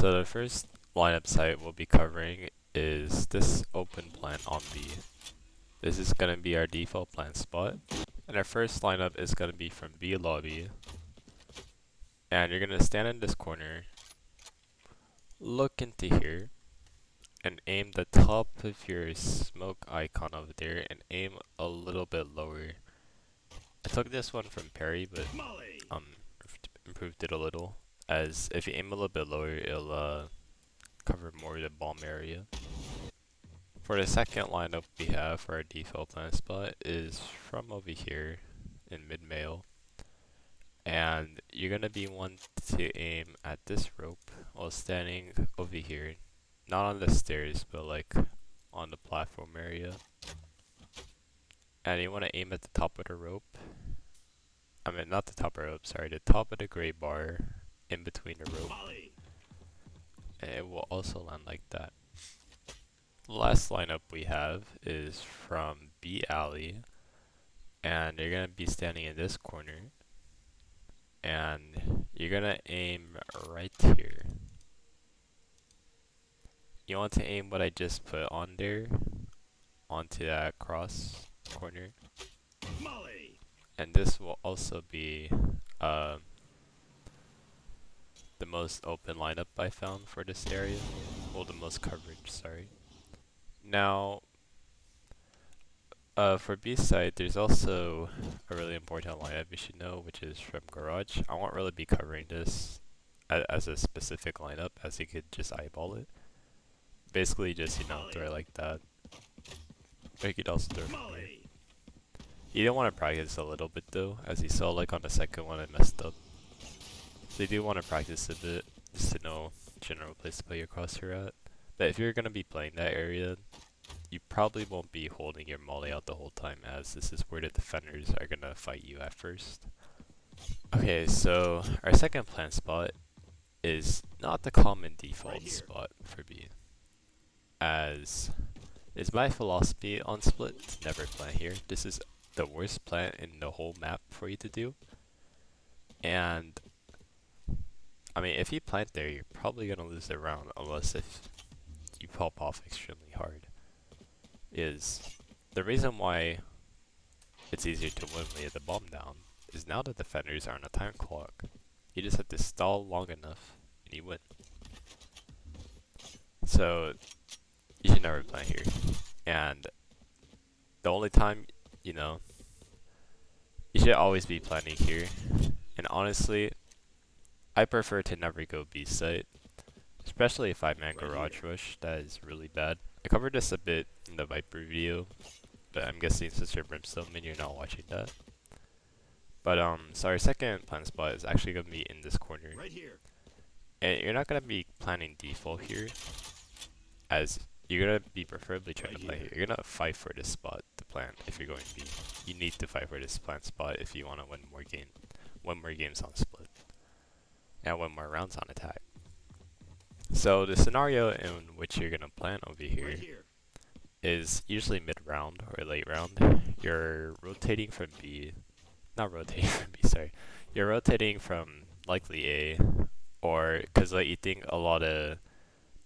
So the first lineup site we'll be covering is this open plant on B. This is going to be our default plant spot. And our first lineup is going to be from B lobby. And you're going to stand in this corner, look into here, and aim the top of your smoke icon over there and aim a little bit lower. I took this one from Perry, but improved it a little. As if you aim a little bit lower, it'll cover more of the bomb area. For the second lineup we have for our default plant spot is from over here in MidMail. And you're gonna be one to aim at this rope while standing over here. Not on the stairs, but like on the platform area. And you wanna aim at the top of the rope. I mean, not the top of the rope, sorry, the top of the gray bar in between the rope. And it will also land like that. The last lineup we have is from B alley. And you're gonna be standing in this corner. And you're gonna aim right here. You want to aim what I just put on there, onto that cross corner. And this will also be the most open lineup I found for this area. Well, the most coverage, sorry. Now, for B side, there's also a really important lineup you should know, which is from Garage. I won't really be covering this as a specific lineup, as you could just eyeball it. Basically just, you know, throw it like that. Or you could also throw it from here. You don't want to practice a little bit though, as you saw like on the second one I messed up. So you do want to practice a bit, just to know general place to put your crosshair at. But if you're going to be playing that area, you probably won't be holding your molly out the whole time, as this is where the defenders are going to fight you at first. Okay, so our second plant spot is not the common default spot for B, as it's my philosophy on split to never plant here. This is the worst plant in the whole map for you to do. And I mean, if you plant there, you're probably gonna lose the round unless if you pop off extremely hard. Is the reason why it's easier to win when you have the bomb down is now the defenders are on a time clock. You just have to stall long enough and you win. So you should never plant here. And the only time, you know, you should always be planting here. And honestly, I prefer to never go B site, especially if 5-man garage rush. That is really bad. I covered this a bit in the Viper video, but I'm guessing since you're Brimstone and you're not watching that. But so our second plant spot is actually gonna be in this corner. Right here. And you're not gonna be planning default here, as you're gonna be preferably trying to play here. You're gonna fight for this spot to plant if you're going B. You need to fight for this plant spot if you want to win more games on split, and win more rounds on attack. So the scenario in which you're gonna plant over here is usually mid-round or late round. You're rotating from B, not rotating from B, sorry. You're rotating from likely A, or because like you think a lot of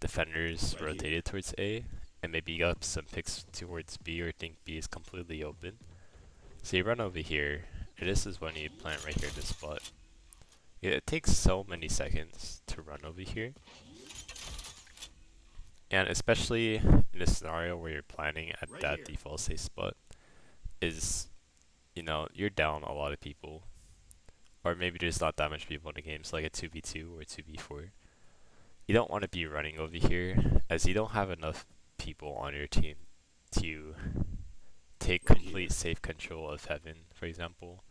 defenders rotated towards A, and maybe you got some picks towards B or think B is completely open. So you run over here, and this is when you plant right here in this spot. Yeah, it takes so many seconds to run over here. And especially in a scenario where you're planning at that default safe spot, is, you know, you're down a lot of people. Or maybe there's not that much people in the game, so like a 2v2 or 2v4. You don't want to be running over here, as you don't have enough people on your team to take complete safe control of heaven, for example.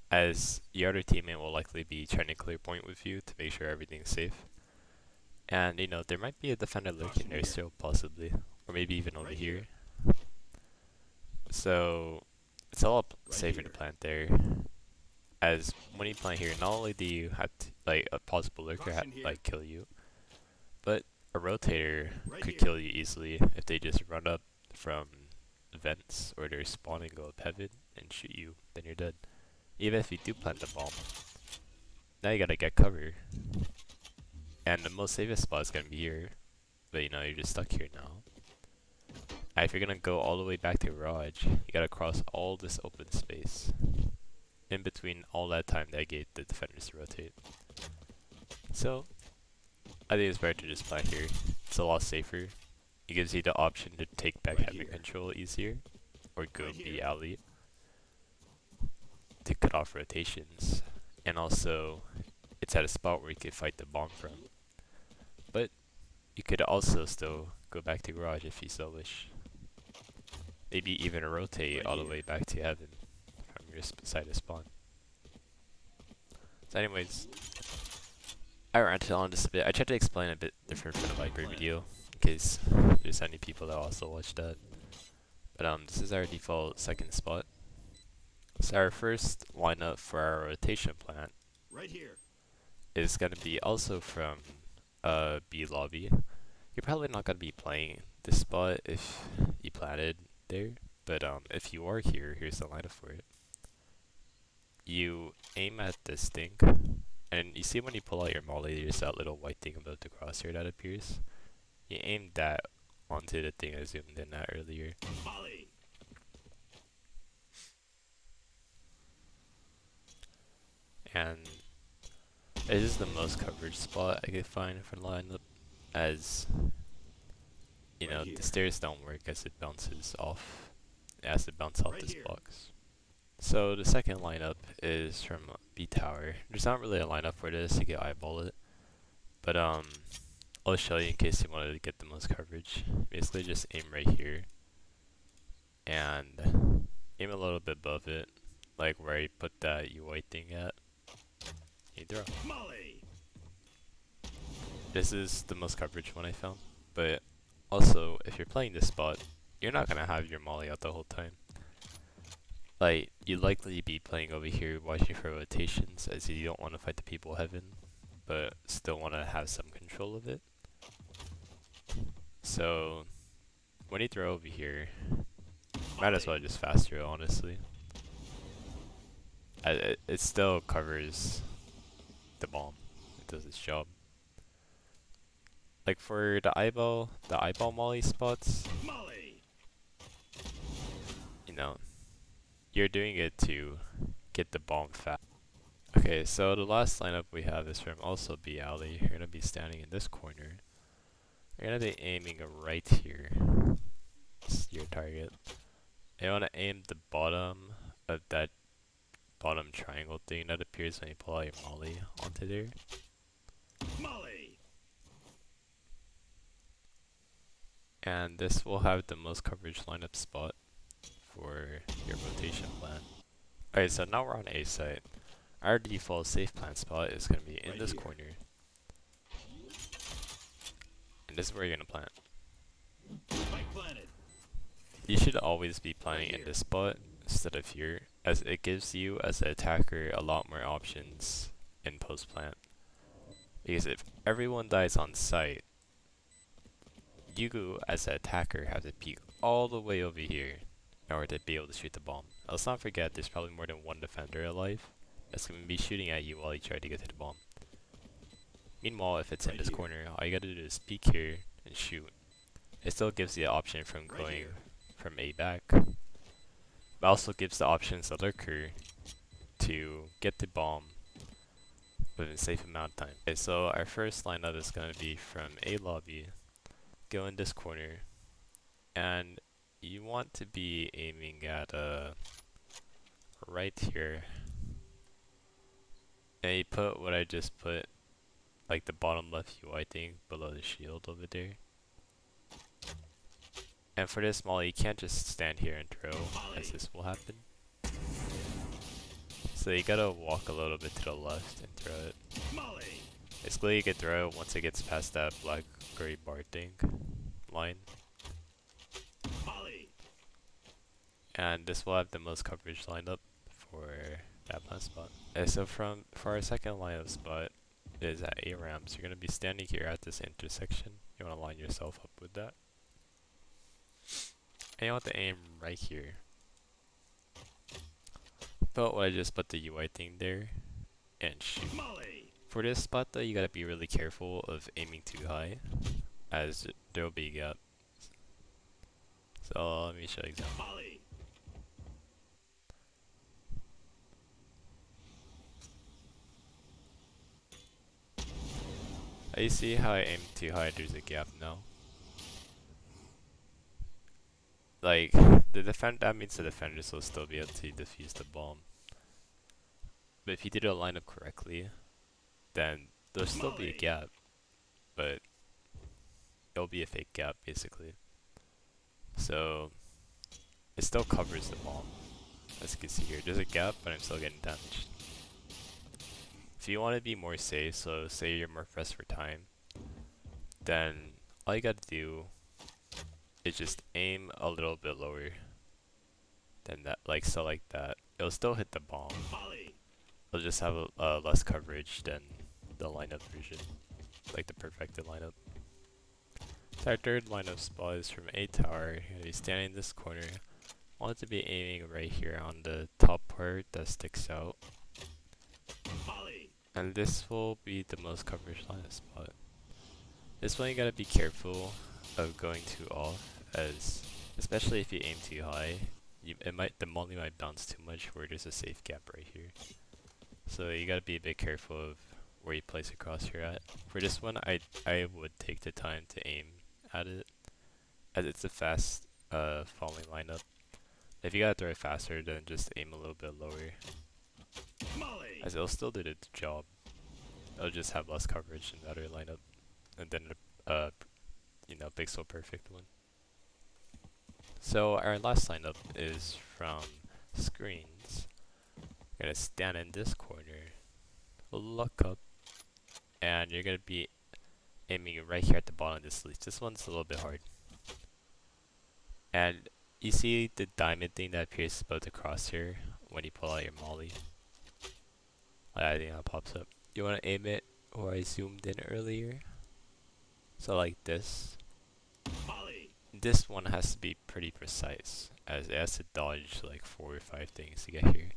As your other teammate will likely be trying to clear point with you to make sure everything's safe. And you know, there might be a defender lurking there still, possibly. Or maybe even over here. So it's a lot safer to plant there. As when you plant here, not only do you have to, like, a possible lurker like kill you, but a rotator could kill you easily if they just run up from vents or they're spawning, go up heaven and shoot you, then you're dead. Even if you do plant the bomb. Now you gotta get cover. And the most safest spot is gonna be here, but you know, you're just stuck here now. And if you're gonna go all the way back to garage, you gotta cross all this open space. In between all that time that gave the defenders to rotate. So, I think it's better to just plant here. It's a lot safer. It gives you the option to take back heavy control easier, or go B alley to cut off rotations. And also, it's at a spot where you can fight the bomb from. But you could also still go back to garage if you so wish. Maybe even rotate all the way back to heaven from your side of spawn. So anyways, I ranted on this a bit. I tried to explain a bit different from the library video in case there's any people that also watch that. But this is our default second spot. So our first lineup for our rotation plant is gonna be also from B lobby. You're probably not gonna be playing this spot if you planted there, but if you are here, here's the lineup for it. You aim at this thing, and you see when you pull out your molly, there's that little white thing above the crosshair that appears. You aim that onto the thing I zoomed in at earlier. Molly. And it is the most coverage spot I could find for lineup, as you know, the stairs don't work as it bounces off. It has to bounce off this box. So the second lineup is from B tower. There's not really a lineup for this, you can eyeball it. But I'll show you in case you wanted to get the most coverage. Basically just aim right here. And aim a little bit above it. Like where I put that UI thing at. You throw. This is the most coverage one I found. But also, if you're playing this spot, you're not gonna have your molly out the whole time. Like, you'd likely be playing over here watching for rotations, as you don't want to fight the people heaven, but still want to have some control of it. So, when you throw over here, might as well just fast throw, honestly. It still covers the bomb. It does its job. Like for the eyeball molly spots, you know, you're doing it to get the bomb fast. Okay, so the last lineup we have is from also B alley. You're gonna be standing in this corner. You're gonna be aiming right here. It's your target. You wanna aim the bottom of that bottom triangle thing that appears when you pull out your molly onto there. Molly. And this will have the most coverage lineup spot for your rotation plan. Alright, so now we're on A site. Our default safe plan spot is going to be in this corner. And this is where you're going to plant. You should always be planting in this spot instead of here, as it gives you as an attacker a lot more options in post plant. Because if everyone dies on site, you as an attacker have to peek all the way over here in order to be able to shoot the bomb. Let's not forget there's probably more than one defender alive that's going to be shooting at you while you try to get to the bomb. Meanwhile, if it's in this corner, all you gotta do is peek here and shoot. It still gives you the option from going from A back, but also gives the options to lurker to get the bomb within a safe amount of time. Okay, so our first lineup is going to be from A lobby. Go in this corner, and you want to be aiming at right here. And you put what I just put, like the bottom left UI thing below the shield over there. And for this molly, you can't just stand here and throw, as this will happen. So you gotta walk a little bit to the left and throw it. Basically, you can throw it once it gets past that black gray bar thing line. And this will have the most coverage lineup for that plant spot. So for our second lineup spot is at A ramps. You're gonna be standing here at this intersection. You wanna line yourself up with that. And you want to aim right here. But I just put the UI thing there and shoot. For this spot though, you gotta be really careful of aiming too high, as there'll be a gap. So let me show you an example. You see how I aim too high, there's a gap now. Like, that means the defenders will still be able to defuse the bomb. But if you did a lineup correctly, then there'll still be a gap, but it'll be a fake gap basically. So it still covers the bomb. As you can see here, there's a gap, but I'm still getting damaged. If you want to be more safe, so say you're more pressed for time, then all you gotta do is just aim a little bit lower than that, like so like that. It'll still hit the bomb. It'll just have less coverage than the lineup version, like the perfected lineup. So our third lineup spot is from A tower. You're gonna be standing in this corner. Want it to be aiming right here on the top part that sticks out. And this will be the most coverage lineup spot. This one you gotta be careful of going too off, as especially if you aim too high, the molly might bounce too much where there's a safe gap right here. So you gotta be a bit careful of where you place a crosshair at. For this one, I would take the time to aim at it, as it's a fast falling lineup. If you gotta throw it faster, then just aim a little bit lower, as it'll still do the job. It'll just have less coverage than the other lineup, and then pixel perfect one. So our last lineup is from screens. You're gonna stand in this corner, look up, and you're gonna be aiming right here at the bottom of this leaf. This one's a little bit hard. And you see the diamond thing that appears above the crosshair when you pull out your molly? I think that pops up. You wanna aim it where I zoomed in earlier? So like this. This one has to be pretty precise, as it has to dodge like 4 or 5 things to get here.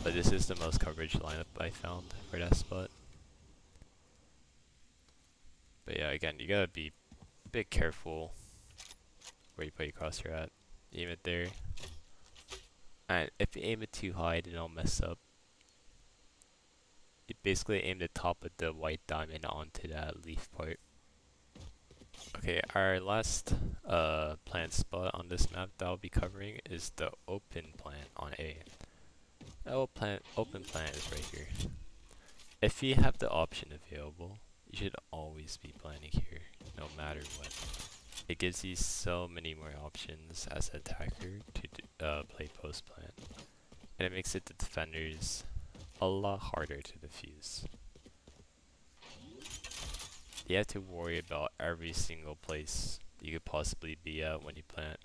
But this is the most coverage lineup I found for that spot. But yeah, again, you gotta be a bit careful where you put your crosshair at. Aim it there. And if you aim it too high, then it'll mess up. You basically aim the top of the white diamond onto that leaf part. Okay, our last plant spot on this map that I'll be covering is the open plant on A. The open plant is right here. If you have the option available, you should always be planting here, no matter what. It gives you so many more options as an attacker to play post plant, and it makes it the defenders a lot harder to defuse. You have to worry about every single place you could possibly be at when you plant,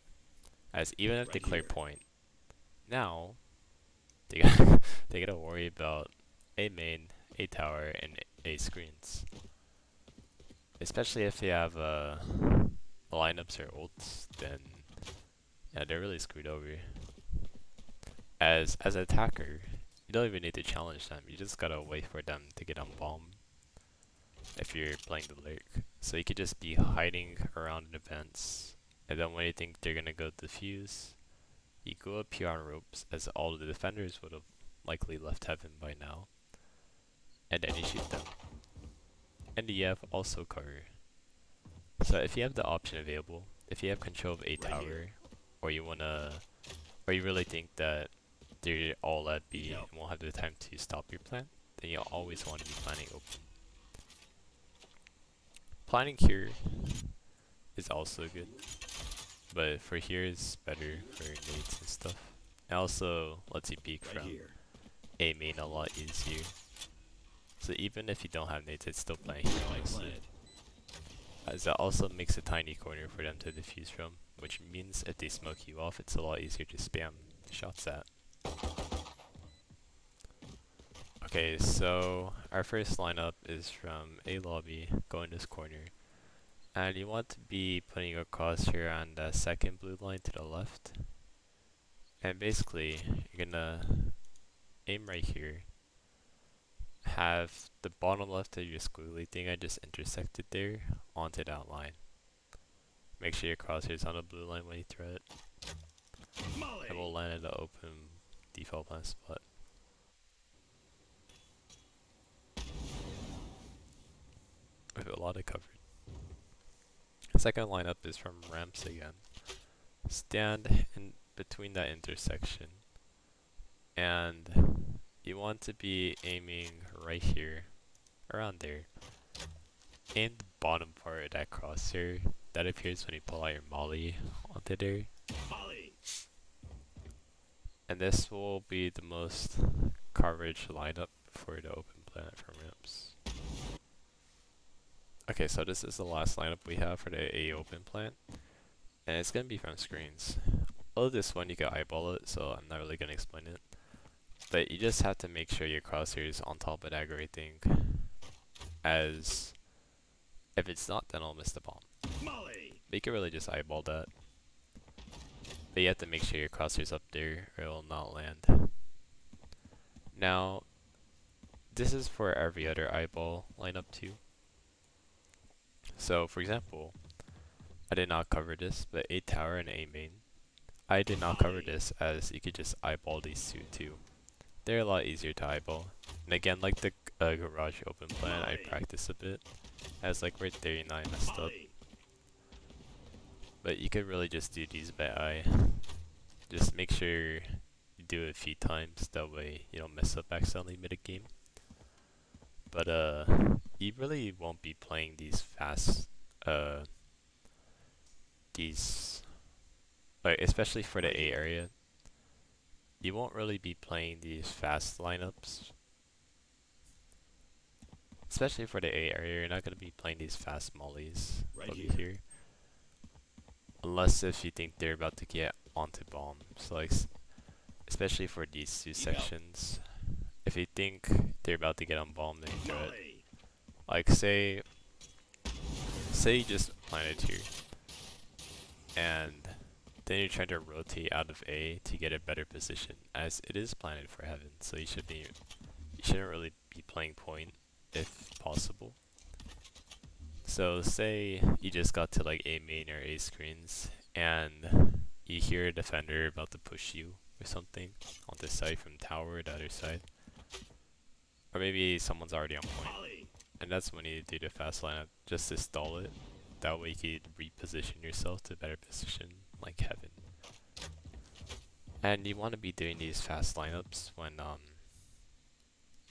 as even if they clear point, now they gotta worry about A main, A tower, and A screens. Especially if they have lineups or ults, then yeah, they're really screwed over. As an attacker, you don't even need to challenge them. You just gotta wait for them to get on bomb. If you're playing the lurk, so you could just be hiding around in events, and then when you think they're gonna go defuse, you go up here on ropes, as all of the defenders would have likely left heaven by now, and then you shoot them. And you have also cover. So if you have the option available, if you have control of A tower, or you really think that they're all at B and won't have the time to stop your plant, then you'll always want to be planning open. Planning here is also good, but for here is better for nades and stuff. It also lets you peek from A main a lot easier. So even if you don't have nades, it's still playing here nicely. As that also makes a tiny corner for them to defuse from, which means if they smoke you off, it's a lot easier to spam shots at. Okay, so our first lineup is from A lobby, going this corner. And you want to be putting your crosshair on the second blue line to the left. And basically, you're gonna aim right here. have the bottom left of your squiggly thing I just intersected there onto that line. Make sure your crosshair's on the blue line when you throw it. And we'll land in the open default plant spot. We have a lot of coverage. Second lineup is from ramps again. Stand in between that intersection. And you want to be aiming right here, around there. Aim the bottom part of that crosshair that appears when you pull out your molly onto there. And this will be the most coverage lineup for the open plant from ramps. Okay, so this is the last lineup we have for the A open plant. And it's gonna be from screens. Although this one you can eyeball it, so I'm not really gonna explain it. But you just have to make sure your crosshair is on top of that gray thing. As if it's not, then I'll miss the bomb. But you can really just eyeball that. But you have to make sure your crosshair's up there or it will not land. Now, this is for every other eyeball lineup too. So for example, I did not cover this, but A tower and A main. I did not cover this as you could just eyeball these two too. They're a lot easier to eyeball. And again, like the garage open plan, I practiced a bit. As like right there, you know, I messed up. But you could really just do these by eye. Just make sure you do it a few times, that way you don't mess up accidentally mid-game. But you really won't be playing these fast, like especially for the A area. You won't really be playing these fast lineups. Especially for the A area, you're not going to be playing these fast mollies over here. Unless if you think they're about to get onto bomb. So like, especially for these two sections. If you think they're about to get on bomb, then you throw it. Like say you just planted here. And then you're trying to rotate out of A to get a better position, as it is planted for heaven, so you shouldn't really be playing point if possible. So say you just got to like A main or A screens and you hear a defender about to push you or something on this side from tower or the other side. Or maybe someone's already on point. And that's when you do the fast lineup, just to stall it. That way you could reposition yourself to a better position, like heaven. And you want to be doing these fast lineups when,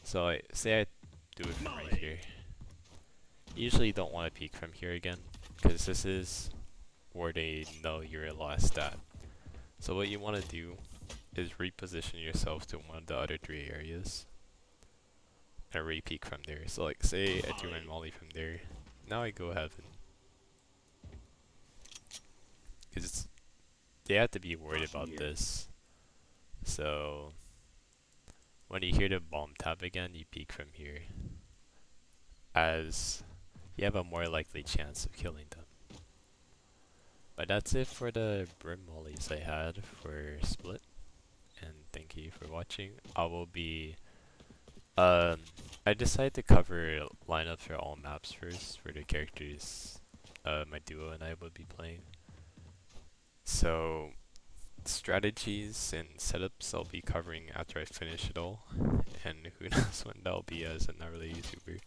so say I do it from right here. You usually don't want to peek from here again, because this is where they know you're last at. So what you want to do is reposition yourself to one of the other three areas. And re-peek from there. So like say I do my molly from there. Now I go heaven. Because they have to be worried about this. So when you hear the bomb tap again, you peek from here. As you have a more likely chance of killing them. But that's it for the brim mollies I had for split. And thank you for watching. I will be I decided to cover lineup for all maps first for the characters my duo and I would be playing. So strategies and setups I'll be covering after I finish it all, and who knows when that'll be, as I'm not really a YouTuber.